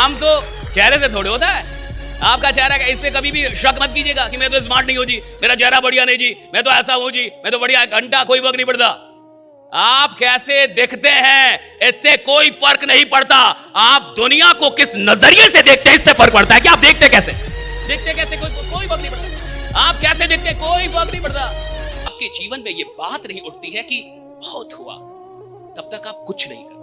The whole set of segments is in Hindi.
काम तो चेहरे से थोड़े होता है। आपका चेहरा इस पे कभी भी शक मत कीजिएगा कि मैं तो स्मार्ट नहीं हूं जी, मेरा चेहरा बढ़िया नहीं जी, मैं तो ऐसा हूं जी, मैं तो बढ़िया, घंटा कोई फर्क नहीं पड़ता। आप कैसे दिखते हैं इससे कोई फर्क नहीं पड़ता, आप दुनिया को किस नजरिए से देखते हैं इससे फर्क पड़ता है कि आप देखते कैसे कोई फर्क नहीं पड़ता। आप कैसे देखते हैं कोई फर्क नहीं पड़ता। आपके जीवन में ये बात नहीं उठती है कि बहुत हुआ, तब तक आप कुछ नहीं करते।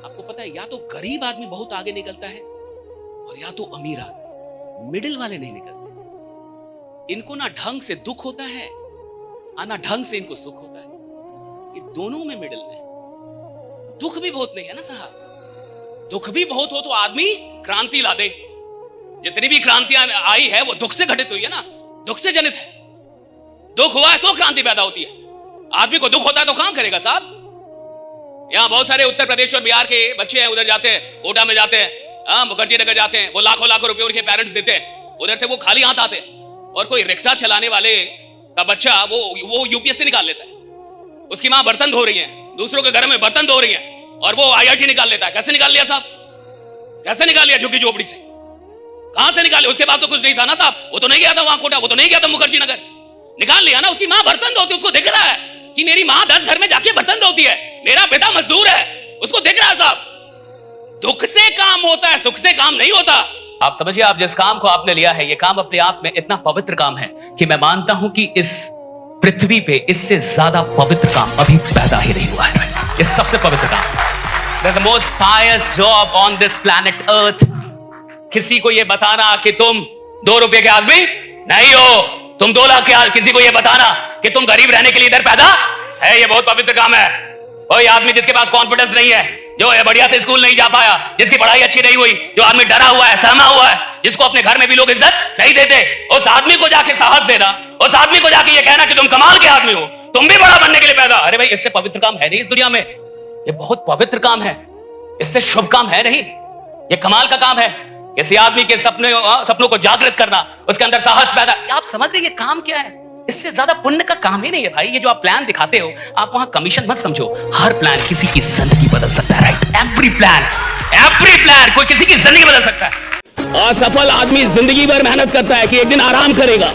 आपको पता है, या तो गरीब आदमी बहुत आगे निकलता है और या तो अमीर आदमी, मिडिल वाले नहीं निकलते। इनको ना ढंग से दुख होता है ना ढंग से इनको सुख होता है, ये दोनों में मिडिल में। दुख भी बहुत नहीं है ना साहब, दुख भी बहुत हो तो आदमी क्रांति ला दे। जितनी भी क्रांतियां आई है वो दुख से घटित हुई है ना, दुख से जनित है। दुख हुआ है तो क्रांति पैदा होती है। आदमी को दुख होता है तो काम करेगा साहब। यहां बहुत सारे उत्तर प्रदेश और बिहार के बच्चे हैं, उधर जाते हैं, कोटा में जाते हैं, मुखर्जी नगर जाते हैं, वो लाखों लाखों रुपए उनके पेरेंट्स देते हैं, उधर से वो खाली हाथ आते हैं। और कोई रिक्शा चलाने वाले का बच्चा वो यूपीएससी निकाल लेता है, उसकी मां बर्तन धो रही है, दूसरों के घर में बर्तन धो रही है, और वो आईआईटी निकाल लेता है। कैसे निकाल लिया साहब, कैसे निकाल लिया? झुग्गी झोपड़ी से कहां से निकाले? उसके पास तो कुछ नहीं था ना साहब, वो तो नहीं गया था वहां कोटा, वो तो नहीं गया था मुखर्जी नगर, निकाल लिया ना। उसकी मां बर्तन धोती है, उसको दिख रहा है कि मेरी मां 10 घर में जाके बर्तन धोती है, मेरा पिता मजदूर है, उसको दिख रहा है साहब। दुख से काम होता है, सुख से काम नहीं होता। आप समझिए, आप जिस काम को आपने लिया है, ये काम अपने आप में इतना पवित्र काम है कि मैं मानता हूं कि इस पृथ्वी पे इससे ज्यादा पवित्र काम अभी पैदा ही नहीं हुआ है। ये सबसे पवित्र काम, the most pious job on this planet earth. किसी को ये बताना कि तुम 2 रुपए के आदमी नहीं हो, तुम 2 लाख के, किसी को ये बताना कि तुम गरीब रहने के लिए इधर पैदा है, ये बहुत पवित्र काम है। कोई आदमी जिसके पास कॉन्फिडेंस नहीं है, जो बढ़िया से स्कूल नहीं जा पाया, जिसकी पढ़ाई अच्छी नहीं हुई, जो आदमी डरा हुआ है, सहमा हुआ है, जिसको अपने घर में भी लोग इज्जत नहीं देते, उस आदमी को जाके साहस देना, उस आदमी को जाके ये कहना कि तुम कमाल के आदमी हो, तुम भी बड़ा बनने के लिए पैदा। अरे भाई, इससे पवित्र काम है नहीं इस दुनिया में। ये बहुत पवित्र काम है, इससे शुभ काम है नहीं, ये कमाल का काम है। किसी आदमी के सपनों को जागृत करना, उसके अंदर साहस पैदा। आप समझ रहे ये काम क्या है? इससे ज्यादा पुण्य का काम ही नहीं है भाई। ये जो आप प्लान दिखाते हो, आप वहां कमीशन मत समझो। हर प्लान किसी की जिंदगी बदल सकता है, राइट? एवरी प्लान कोई किसी की जिंदगी बदल सकता है। असफल आदमी जिंदगी भर मेहनत करता है कि एक दिन आराम करेगा,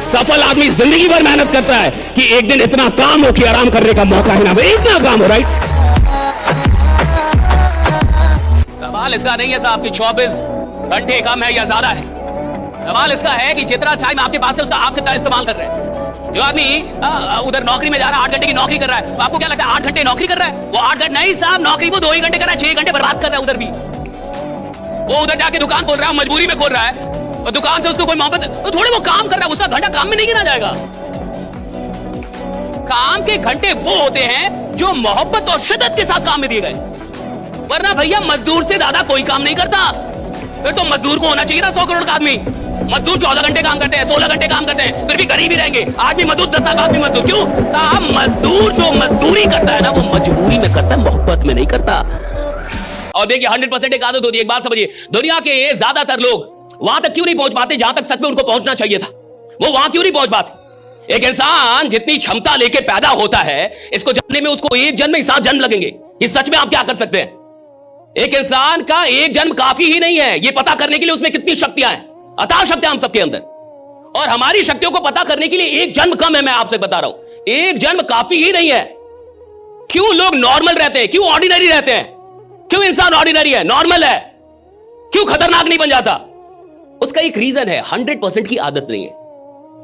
सफल आदमी जिंदगी भर मेहनत करता है कि एक दिन इतना काम हो कि आराम करने का मौका है ना भाई, इतना काम हो, राइट? सवाल इसका नहीं है साहब कि 24 घंटे कम है या ज्यादा है। सवाल इसका है कि जितना टाइम आपके पास है उसका आप कितना इस्तेमाल कर रहे हैं। जो आदमी उधर नौकरी में जा रहा है, 8 घंटे की नौकरी कर रहा है, तो आपको क्या लगता है 8 घंटे नौकरी कर रहा है? वो 8 घंटे नहीं साहब, नौकरी वो 2 ही घंटे कर रहा है, 6 घंटे बर्बाद कर रहा है उधर भी। वो उधर जाके दुकान खोल रहा है, मजबूरी में खोल रहा है, और दुकान से उसको कोई मोहब्बत, तो थोड़े वो काम कर रहा है, उसका घंटा काम में नहीं गिना जाएगा। काम के घंटे वो होते हैं जो मोहब्बत और शिद्दत के साथ काम में दिए गए, वरना भैया मजदूर से ज्यादा कोई काम नहीं करता। फिर तो मजदूर को होना चाहिए ना 100 करोड़ का आदमी। मजदूर 14 घंटे काम करते हैं, 16 घंटे काम करते हैं, फिर भी गरीब ही रहेंगे। आदमी मजदूर 10 लाख आदमी मजदूर क्यों साहब? मजदूर जो मजदूरी करता है ना, वो मजबूरी में करता है, मोहब्बत में नहीं करता। और देखिए 100% एक आदत होती है। एक बात समझिए, दुनिया के ज्यादातर लोग वहां तक क्यों नहीं पहुंच पाते जहां तक सच में उनको पहुंचना चाहिए था? वो वहां क्यों नहीं पहुंच पाते? एक इंसान जितनी क्षमता लेके पैदा होता है, इसको जानने में उसको 1 जन्म में 7 जन्म लगेंगे कि सच में आप क्या कर सकते हैं। एक इंसान का 1 जन्म काफी ही नहीं है ये पता करने के लिए उसमें कितनी शक्तियां हैं, अथाह शक्तियां हम सबके अंदर, और हमारी शक्तियों को पता करने के लिए 1 जन्म कम है। मैं आपसे बता रहा हूं, 1 जन्म काफी ही नहीं है। क्यों लोग नॉर्मल रहते हैं, क्यों ऑर्डिनरी रहते हैं, क्यों इंसान ऑर्डिनरी है, नॉर्मल है, क्यों खतरनाक नहीं बन जाता? उसका एक रीजन है, 100% की आदत नहीं है।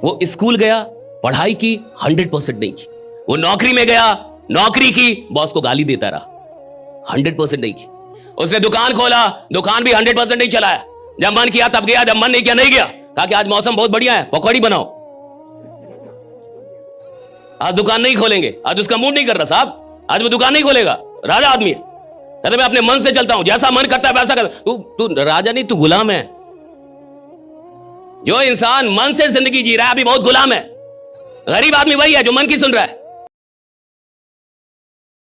वो स्कूल गया, पढ़ाई की, 100% नहीं की। वो नौकरी में गया, नौकरी की, बॉस को गाली देता रहा, 100% नहीं की। उसने दुकान खोला, दुकान भी 100% नहीं चलाया। जब मन किया तब गया, जब मन नहीं किया नहीं गया। कहा कि आज मौसम बहुत बढ़िया है, पकौड़ी बनाओ, आज दुकान नहीं खोलेंगे, आज उसका मूड नहीं कर रहा साहब, आज वो दुकान नहीं खोलेगा। राजा आदमी है, कहते मैं अपने मन से चलता हूं, जैसा मन करता है वैसा करता। तू राजा नहीं, तू गुलाम है। जो इंसान मन से जिंदगी जी रहा है अभी बहुत गुलाम है। गरीब आदमी वही है जो मन की सुन रहा है।